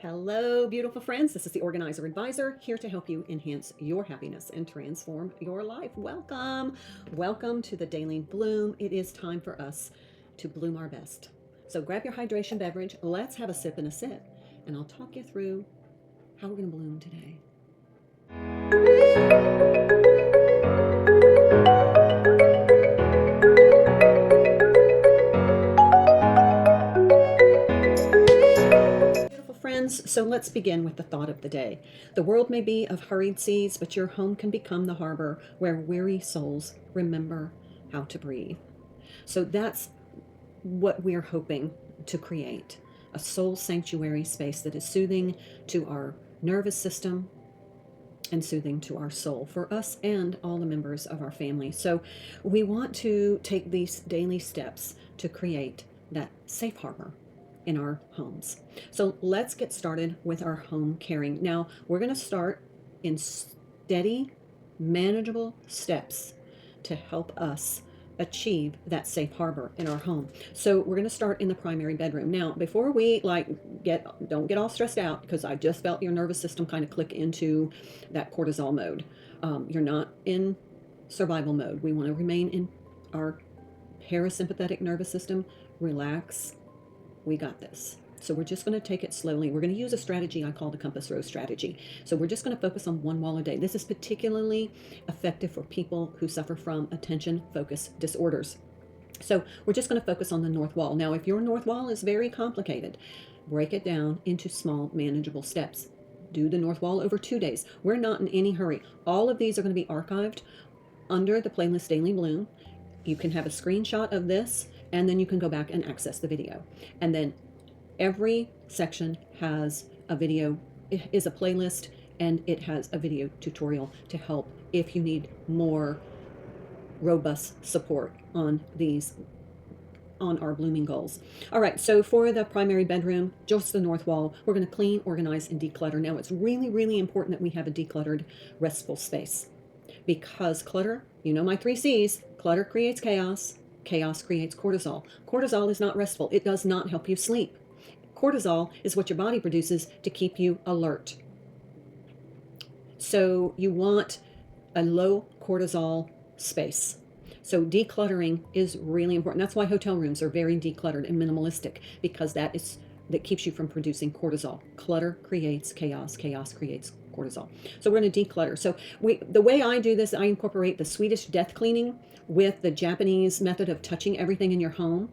Hello, beautiful friends. This is the Organizer Advisor here to help you enhance your happiness and transform your life. Welcome. Welcome to the Daily Bloom. It is time for us to bloom our best. So grab your hydration beverage. Let's have a sip and a sit, and I'll talk you through how we're going to bloom today. Friends, so let's begin with the thought of the day. The world may be of hurried seas, but your home can become the harbor where weary souls remember how to breathe. So that's what we're hoping to create, a soul sanctuary space that is soothing to our nervous system and soothing to our soul for us and all the members of our family. So we want to take these daily steps to create that safe harbor in our homes. So let's get started with our home caring. Now, we're going to start in steady, manageable steps to help us achieve that safe harbor in our home. So we're going to start in the primary bedroom. Now, before we don't get all stressed out, because I just felt your nervous system kind of click into that cortisol mode. You're not in survival mode. We want to remain in our parasympathetic nervous system. Relax. We got this. So we're just going to take it slowly. We're going to use a strategy I call the compass rose strategy. So we're just going to focus on one wall a day. This is particularly effective for people who suffer from attention focus disorders. So we're just going to focus on the north wall. Now, if your north wall is very complicated, break it down into small, manageable steps. Do the north wall over 2 days. We're not in any hurry. All of these are going to be archived under the playlist Daily Bloom. You can have a screenshot of this, and then you can go back and access the video. And then every section has a video, it is a playlist, and it has a video tutorial to help if you need more robust support on our blooming goals. All right, so for the primary bedroom, just the north wall, we're going to clean, organize, and declutter. Now, it's really, really important that we have a decluttered, restful space, because clutter, you know my 3 C's, clutter creates chaos. Chaos creates cortisol. Cortisol is not restful. It does not help you sleep. Cortisol is what your body produces to keep you alert. So you want a low cortisol space. So decluttering is really important. That's why hotel rooms are very decluttered and minimalistic, because that keeps you from producing cortisol. Clutter creates chaos. Chaos creates cortisol. So we're going to declutter. So the way I do this, I incorporate the Swedish death cleaning with the Japanese method of touching everything in your home.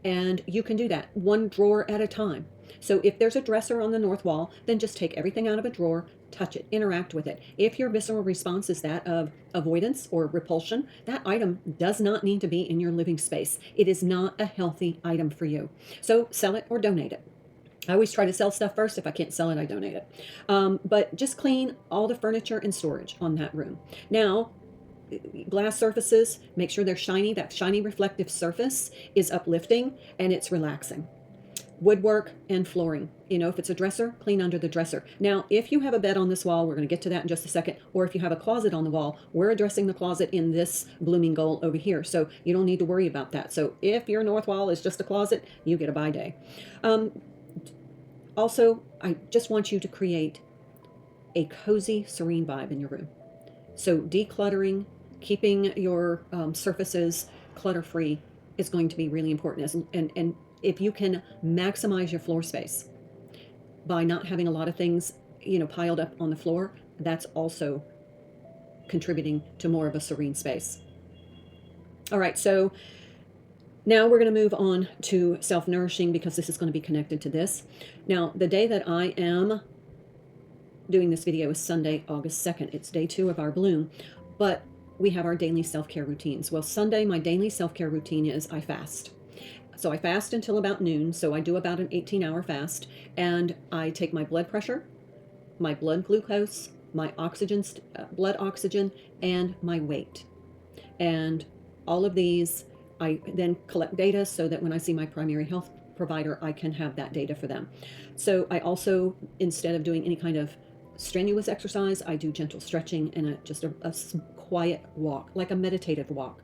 And you can do that one drawer at a time. So if there's a dresser on the north wall, then just take everything out of a drawer, touch it, interact with it. If your visceral response is that of avoidance or repulsion, that item does not need to be in your living space. It is not a healthy item for you. So sell it or donate it. I always try to sell stuff first. If I can't sell it, I donate it. But just clean all the furniture and storage on that room. Now, glass surfaces, make sure they're shiny. That shiny reflective surface is uplifting and it's relaxing. Woodwork and flooring. You know, if it's a dresser, clean under the dresser. Now, if you have a bed on this wall, we're going to get to that in just a second, or if you have a closet on the wall, we're addressing the closet in this blooming goal over here. So you don't need to worry about that. So if your north wall is just a closet, you get a bye day. Also, I just want you to create a cozy, serene vibe in your room. So decluttering, keeping your surfaces clutter-free is going to be really important. And if you can maximize your floor space by not having a lot of things, piled up on the floor, that's also contributing to more of a serene space. All right, so now we're going to move on to self-nourishing, because this is going to be connected to this. Now, the day that I am doing this video is Sunday, August 2nd. It's day 2 of our bloom, but we have our daily self-care routines. Well, Sunday, my daily self-care routine is I fast. So I fast until about noon. So I do about an 18-hour fast, and I take my blood pressure, my blood glucose, my oxygen, blood oxygen, and my weight. And all of these, I then collect data so that when I see my primary health provider, I can have that data for them. So I also, instead of doing any kind of strenuous exercise, I do gentle stretching and just a quiet walk, like a meditative walk,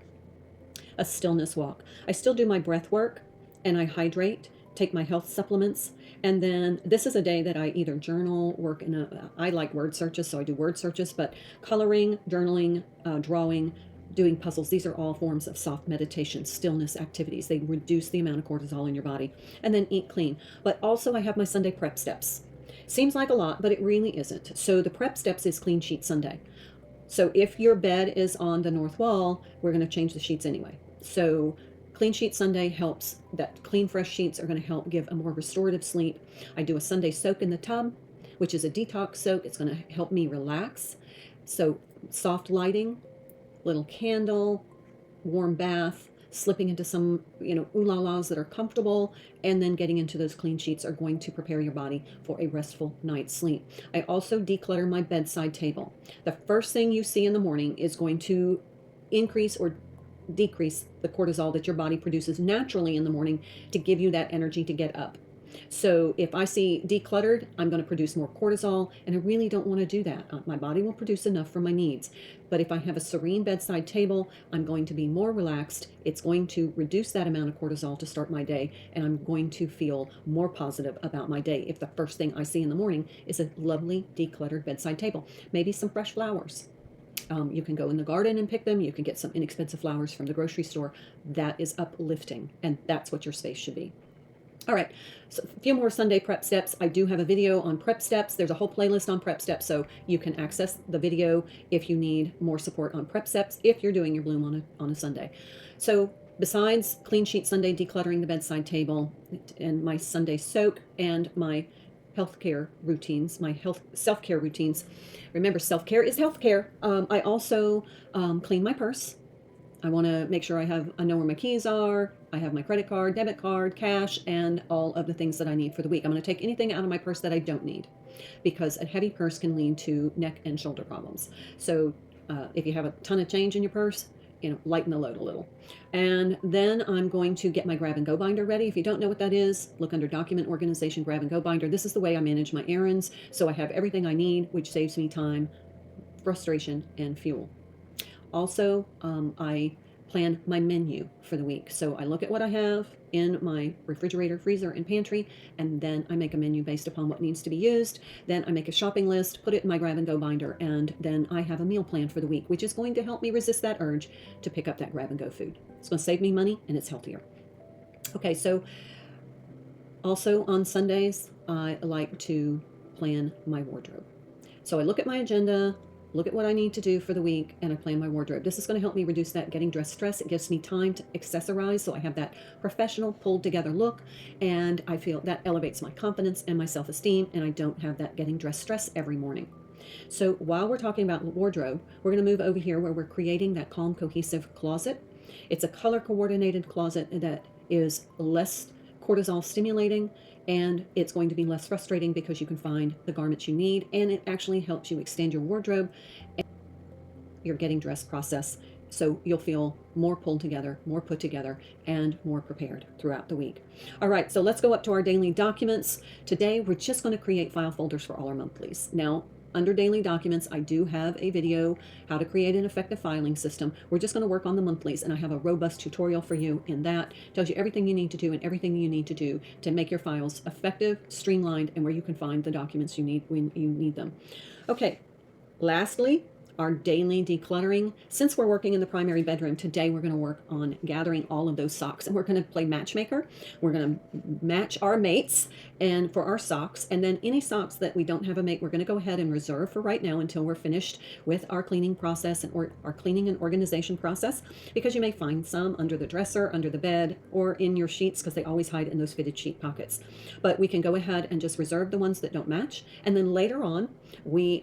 a stillness walk. I still do my breath work, and I hydrate, take my health supplements, And then this is a day that I either journal, work in I like word searches, so I do word searches, but coloring, journaling, drawing, doing puzzles, these are all forms of soft meditation, stillness activities. They reduce the amount of cortisol in your body. And then eat clean. But also I have my Sunday prep steps. Seems like a lot, but it really isn't. So the prep steps is Clean Sheet Sunday. So if your bed is on the north wall, we're going to change the sheets anyway. So Clean Sheet Sunday helps, that clean, fresh sheets are going to help give a more restorative sleep. I do a Sunday soak in the tub, which is a detox soak. It's going to help me relax. So soft lighting, little candle, warm bath, slipping into some, ooh-la-las that are comfortable, and then getting into those clean sheets are going to prepare your body for a restful night's sleep. I also declutter my bedside table. The first thing you see in the morning is going to increase or decrease the cortisol that your body produces naturally in the morning to give you that energy to get up. So if I see decluttered, I'm going to produce more cortisol, and I really don't want to do that. My body will produce enough for my needs. But if I have a serene bedside table, I'm going to be more relaxed. It's going to reduce that amount of cortisol to start my day, and I'm going to feel more positive about my day if the first thing I see in the morning is a lovely decluttered bedside table. Maybe some fresh flowers. You can go in the garden and pick them. You can get some inexpensive flowers from the grocery store. That is uplifting, and that's what your space should be. All right, so a few more Sunday prep steps. I do have a video on prep steps. There's a whole playlist on prep steps, so you can access the video if you need more support on prep steps if you're doing your bloom on a Sunday. So besides Clean Sheet Sunday, decluttering the bedside table, and my Sunday soak, and my healthcare routines, my self-care routines. Remember, self-care is healthcare. I also clean my purse. I want to make sure I know where my keys are. I have my credit card, debit card, cash, and all of the things that I need for the week. I'm going to take anything out of my purse that I don't need, because a heavy purse can lead to neck and shoulder problems. So if you have a ton of change in your purse, lighten the load a little. And then I'm going to get my grab and go binder ready. If you don't know what that is, look under document organization, grab and go binder. This is the way I manage my errands. So I have everything I need, which saves me time, frustration, and fuel. Also, I plan my menu for the week. So I look at what I have in my refrigerator, freezer, and pantry, and then I make a menu based upon what needs to be used. Then I make a shopping list, put it in my grab and go binder, and then I have a meal plan for the week, which is going to help me resist that urge to pick up that grab and go food. It's going to save me money, and it's healthier. Okay, so also on Sundays, I like to plan my wardrobe. So I look at my agenda, look at what I need to do for the week, and I plan my wardrobe. This is going to help me reduce that getting dressed stress. It gives me time to accessorize, so I have that professional, pulled together look, and I feel that elevates my confidence and my self-esteem, and I don't have that getting dressed stress every morning. So while we're talking about wardrobe, we're going to move over here where we're creating that calm, cohesive closet. It's a color coordinated closet that is less cortisol stimulating, and it's going to be less frustrating because you can find the garments you need, and it actually helps you extend your wardrobe and your getting dressed process, so you'll feel more pulled together, more put together, and more prepared throughout the week. All right, so let's go up to our daily documents. Today we're just going to create file folders for all our monthlies. Now, under daily documents, I do have a video how to create an effective filing system. We're just going to work on the monthlies, and I have a robust tutorial for you in that. Tells you everything you need to do and everything you need to do to make your files effective, streamlined, and where you can find the documents you need when you need them. Okay, lastly, our daily decluttering. Since we're working in the primary bedroom, today we're going to work on gathering all of those socks, and we're going to play matchmaker. We're going to match our mates and for our socks, and then any socks that we don't have a mate, we're going to go ahead and reserve for right now until we're finished with our cleaning process and our cleaning and organization process, because you may find some under the dresser, under the bed, or in your sheets, because they always hide in those fitted sheet pockets. But we can go ahead and just reserve the ones that don't match, and then later on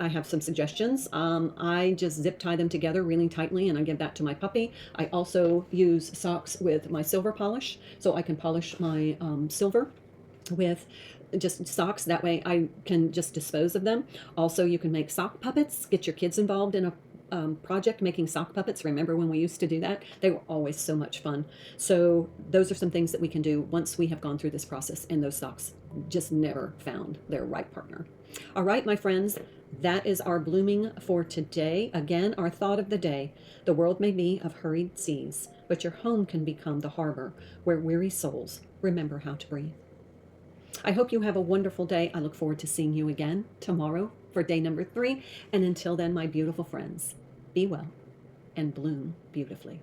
I have some suggestions. I just zip tie them together really tightly, and I give that to my puppy. I also use socks with my silver polish, so I can polish my silver with just socks. That way I can just dispose of them. Also, you can make sock puppets. Get your kids involved in a project making sock puppets. Remember when we used to do that? They were always so much fun. So those are some things that we can do once we have gone through this process, and those socks just never found their right partner. All right, my friends, that is our blooming for today. Again, our thought of the day: the world may be of hurried seas, but your home can become the harbor where weary souls remember how to breathe. I hope you have a wonderful day. I look forward to seeing you again tomorrow for day number 3. And until then, my beautiful friends, be well and bloom beautifully.